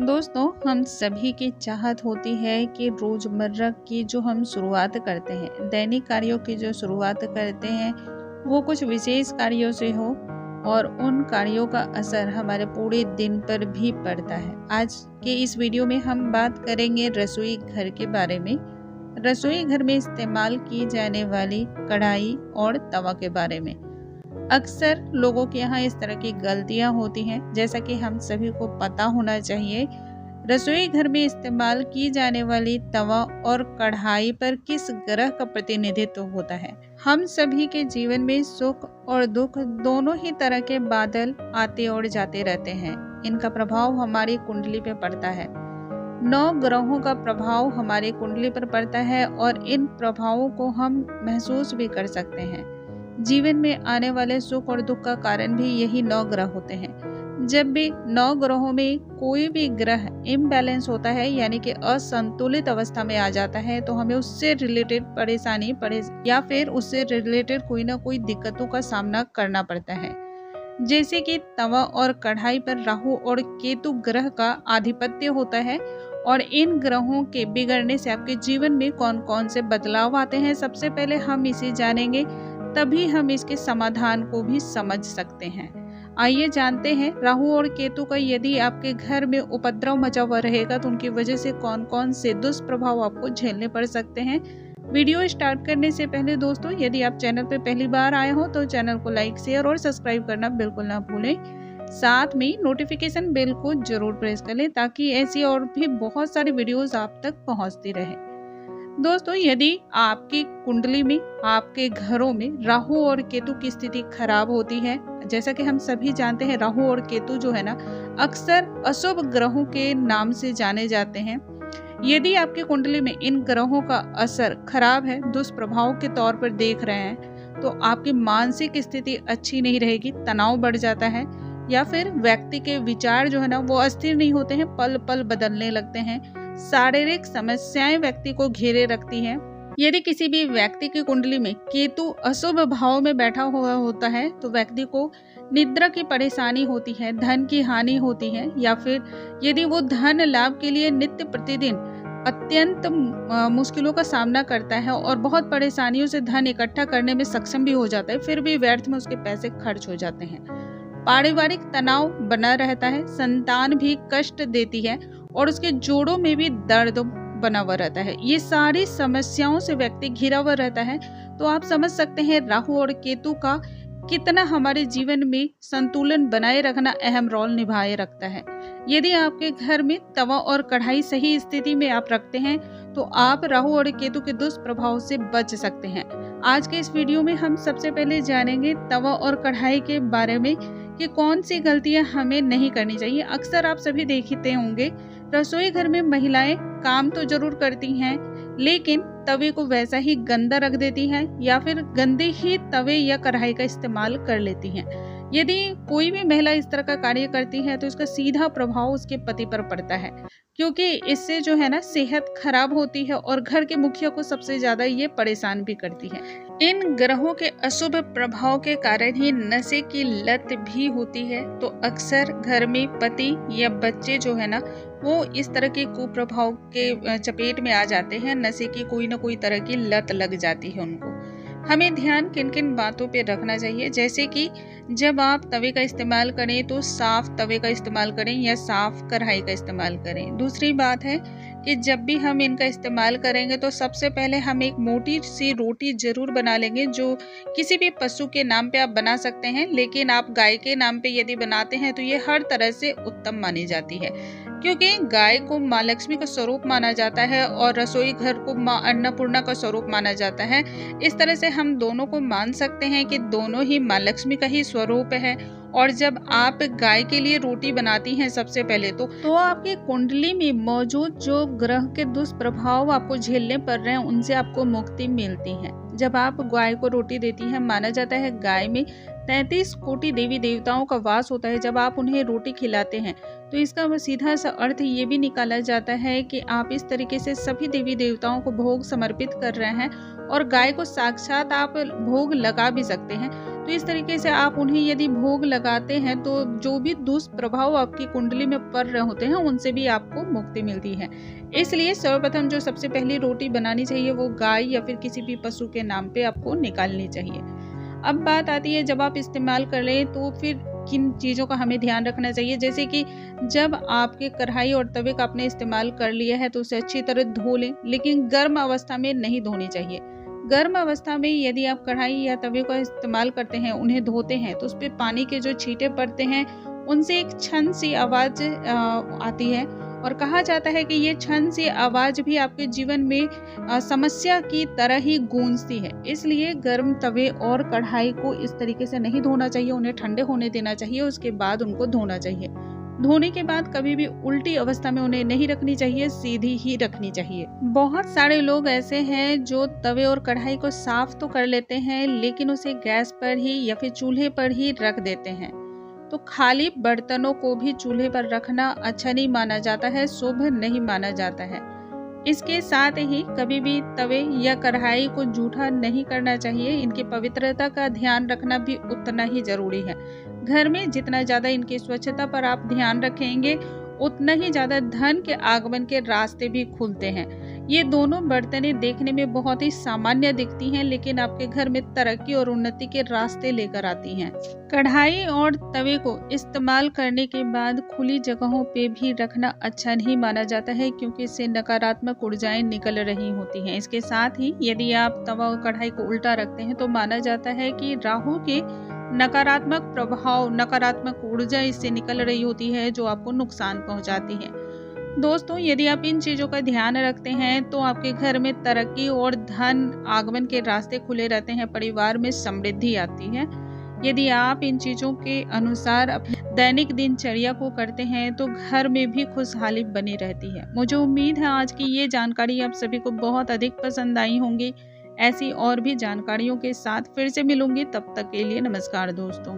दोस्तों, हम सभी की चाहत होती है कि रोज़मर्रा की जो हम शुरुआत करते हैं, दैनिक कार्यों की जो शुरुआत करते हैं, वो कुछ विशेष कार्यों से हो और उन कार्यों का असर हमारे पूरे दिन पर भी पड़ता है। आज के इस वीडियो में हम बात करेंगे रसोई घर के बारे में। रसोई घर में इस्तेमाल की जाने वाली कढ़ाई और तवा के बारे में। अक्सर लोगों के यहाँ इस तरह की गलतियां होती हैं, जैसा कि हम सभी को पता होना चाहिए। रसोई घर में इस्तेमाल की जाने वाली तवा और कढ़ाई पर किस ग्रह का प्रतिनिधित्व होता है। हम सभी के जीवन में सुख और दुख दोनों ही तरह के बादल आते और जाते रहते हैं। इनका प्रभाव हमारी कुंडली पे पड़ता है। 9 ग्रहों का प्रभाव हमारी कुंडली पर पड़ता है और इन प्रभावों को हम महसूस भी कर सकते हैं। जीवन में आने वाले सुख और दुख का कारण भी यही 9 ग्रह होते हैं। जब भी 9 ग्रहों में कोई भी ग्रह इम्बैलेंस होता है, यानी कि असंतुलित अवस्था में आ जाता है, तो हमें उससे रिलेटेड परेशानी या फिर उससे रिलेटेड कोई ना कोई दिक्कतों का सामना करना पड़ता है। जैसे कि तवा और कढ़ाई पर राहु और केतु ग्रह का आधिपत्य होता है और इन ग्रहों के बिगड़ने से आपके जीवन में कौन कौन से बदलाव आते हैं, सबसे पहले हम इसे जानेंगे, तभी हम इसके समाधान को भी समझ सकते हैं। आइए जानते हैं राहु और केतु का यदि आपके घर में उपद्रव मचा हुआ रहेगा तो उनकी वजह से कौन कौन से दुष्प्रभाव आपको झेलने पड़ सकते हैं। वीडियो स्टार्ट करने से पहले दोस्तों, यदि आप चैनल पर पहली बार आए हो तो चैनल को लाइक, शेयर और सब्सक्राइब करना बिल्कुल ना भूलें। साथ में नोटिफिकेशन बेल को जरूर प्रेस कर लें ताकि ऐसी और भी बहुत सारी वीडियोस आप तक पहुंचती रहे। दोस्तों, यदि आपकी कुंडली में, आपके घरों में राहु और केतु की स्थिति खराब होती है, जैसा कि हम सभी जानते हैं राहु और केतु जो है ना, अक्सर अशुभ ग्रहों के नाम से जाने जाते हैं। यदि आपकी कुंडली में इन ग्रहों का असर खराब है, दुष्प्रभाव के तौर पर देख रहे हैं, तो आपकी मानसिक स्थिति अच्छी नहीं रहेगी, तनाव बढ़ जाता है या फिर व्यक्ति के विचार जो है ना वो अस्थिर नहीं होते हैं, पल पल बदलने लगते हैं। शारीरिक समस्याएं व्यक्ति को घेरे रखती हैं। यदि किसी भी व्यक्ति की कुंडली में केतु अशुभ भाव में बैठा हुआ होता है तो व्यक्ति को निद्रा की परेशानी होती है, धन की हानि होती है, या फिर यदि वो धन लाभ के लिए नित्य प्रतिदिन अत्यंत मुश्किलों का सामना करता है और बहुत परेशानियों से धन इकट्ठा करने में सक्षम भी हो जाता है, फिर भी व्यर्थ में उसके पैसे खर्च हो जाते हैं। पारिवारिक तनाव बना रहता है, संतान भी कष्ट देती है और उसके जोड़ों में भी दर्द बना हुआ रहता है। ये सारी समस्याओं से व्यक्ति घिरा हुआ रहता है। तो आप समझ सकते हैं राहु और केतु का कितना हमारे जीवन में संतुलन बनाए रखना अहम रोल निभाए रखता है। यदि आपके घर में तवा और कढ़ाई सही स्थिति में आप रखते हैं तो आप राहु और केतु के दुष्प्रभाव से बच सकते हैं। आज के इस वीडियो में हम सबसे पहले जानेंगे तवा और कढ़ाई के बारे में कि कौन सी गलतियां हमें नहीं करनी चाहिए। अक्सर आप सभी देखते होंगे रसोई घर में महिलाएं काम तो जरूर करती हैं, लेकिन तवे को वैसा ही गंदा रख देती हैं या फिर गंदे ही तवे या कढ़ाई का इस्तेमाल कर लेती हैं। यदि कोई भी महिला इस तरह का कार्य करती है तो इसका सीधा प्रभाव उसके पति पर पड़ता है, क्योंकि इससे जो है ना सेहत खराब होती है और घर के मुखिया को सबसे ज्यादा ये परेशान भी करती है। इन ग्रहों के अशुभ प्रभाव के कारण ही नशे की लत भी होती है, तो अक्सर घर में पति या बच्चे जो है ना वो इस तरह के कुप्रभाव के चपेट में आ जाते हैं। नशे की कोई ना कोई तरह की लत लग जाती है उनको। हमें ध्यान किन किन बातों पे रखना चाहिए, जैसे कि जब आप तवे का इस्तेमाल करें तो साफ तवे का इस्तेमाल करें या साफ कढ़ाई का इस्तेमाल करें। दूसरी बात है कि जब भी हम इनका इस्तेमाल करेंगे तो सबसे पहले हम एक मोटी सी रोटी जरूर बना लेंगे, जो किसी भी पशु के नाम पे आप बना सकते हैं, लेकिन आप गाय के नाम पे यदि बनाते हैं तो ये हर तरह से उत्तम मानी जाती है, क्योंकि गाय को माँ लक्ष्मी का स्वरूप माना जाता है और रसोई घर को माँ अन्नपूर्णा का स्वरूप माना जाता है। इस तरह से हम दोनों को मान सकते हैं कि दोनों ही माँ लक्ष्मी का ही स्वरूप है। और जब आप गाय के लिए रोटी बनाती हैं सबसे पहले तो आपकी कुंडली में मौजूद जो ग्रह के दुष्प्रभाव आपको झेलने पड़ रहे हैं उनसे आपको मुक्ति मिलती है। जब आप गाय को रोटी देती हैं, माना जाता है गाय में 33 कोटि देवी देवताओं का वास होता है। जब आप उन्हें रोटी खिलाते हैं तो इसका सीधा सा अर्थ ये भी निकाला जाता है कि आप इस तरीके से सभी देवी देवताओं को भोग समर्पित कर रहे हैं और गाय को साक्षात आप भोग लगा भी सकते हैं। तो इस तरीके से आप उन्हें यदि भोग लगाते हैं तो जो भी दुष्प्रभाव आपकी कुंडली में पड़ रहे होते हैं उनसे भी आपको मुक्ति मिलती है। इसलिए सर्वप्रथम जो सबसे पहली रोटी बनानी चाहिए वो गाय या फिर किसी भी पशु के नाम पे आपको निकालनी चाहिए। अब बात आती है जब आप इस्तेमाल कर लें तो फिर किन चीज़ों का हमें ध्यान रखना चाहिए, जैसे कि जब आपके कढ़ाई और तवे का आपने इस्तेमाल कर लिया है तो उसे अच्छी तरह धो लें, लेकिन गर्म अवस्था में नहीं धोनी चाहिए। गर्म अवस्था में यदि आप कढ़ाई या तवे का इस्तेमाल करते हैं, उन्हें धोते हैं तो उस पे पानी के जो छींटे पड़ते हैं उनसे एक छन सी आवाज़ आती है और कहा जाता है कि ये छन सी आवाज़ भी आपके जीवन में समस्या की तरह ही गूंजती है। इसलिए गर्म तवे और कढ़ाई को इस तरीके से नहीं धोना चाहिए, उन्हें ठंडे होने देना चाहिए, उसके बाद उनको धोना चाहिए। धोने के बाद कभी भी उल्टी अवस्था में उन्हें नहीं रखनी चाहिए, सीधी ही रखनी चाहिए। बहुत सारे लोग ऐसे हैं जो तवे और कढ़ाई को साफ तो कर लेते हैं लेकिन उसे गैस पर ही या फिर चूल्हे पर ही रख देते हैं। तो खाली बर्तनों को भी चूल्हे पर रखना अच्छा नहीं माना जाता है, शुभ नहीं माना जाता है। इसके साथ ही कभी भी तवे या कढ़ाई को जूठा नहीं करना चाहिए। इनकी पवित्रता का ध्यान रखना भी उतना ही जरूरी है। घर में जितना ज़्यादा इनकी स्वच्छता पर आप ध्यान रखेंगे उतना ही ज़्यादा धन के आगमन के रास्ते भी खुलते हैं। ये दोनों बर्तनें देखने में बहुत ही सामान्य दिखती हैं लेकिन आपके घर में तरक्की और उन्नति के रास्ते लेकर आती हैं। कढ़ाई और तवे को इस्तेमाल करने के बाद खुली जगहों पे भी रखना अच्छा नहीं माना जाता है क्योंकि इससे नकारात्मक ऊर्जाएं निकल रही होती हैं। इसके साथ ही यदि आप तवा और कढ़ाई को उल्टा रखते हैं तो माना जाता है कि राहु के नकारात्मक प्रभाव, नकारात्मक ऊर्जा इससे निकल रही होती है जो आपको नुकसान पहुंचाती है। दोस्तों, यदि आप इन चीज़ों का ध्यान रखते हैं तो आपके घर में तरक्की और धन आगमन के रास्ते खुले रहते हैं, परिवार में समृद्धि आती है। यदि आप इन चीज़ों के अनुसार अपनी दैनिक दिनचर्या को करते हैं तो घर में भी खुशहाली बनी रहती है। मुझे उम्मीद है आज की ये जानकारी आप सभी को बहुत अधिक पसंद आई होंगी। ऐसी और भी जानकारियों के साथ फिर से मिलूंगी, तब तक के लिए नमस्कार दोस्तों।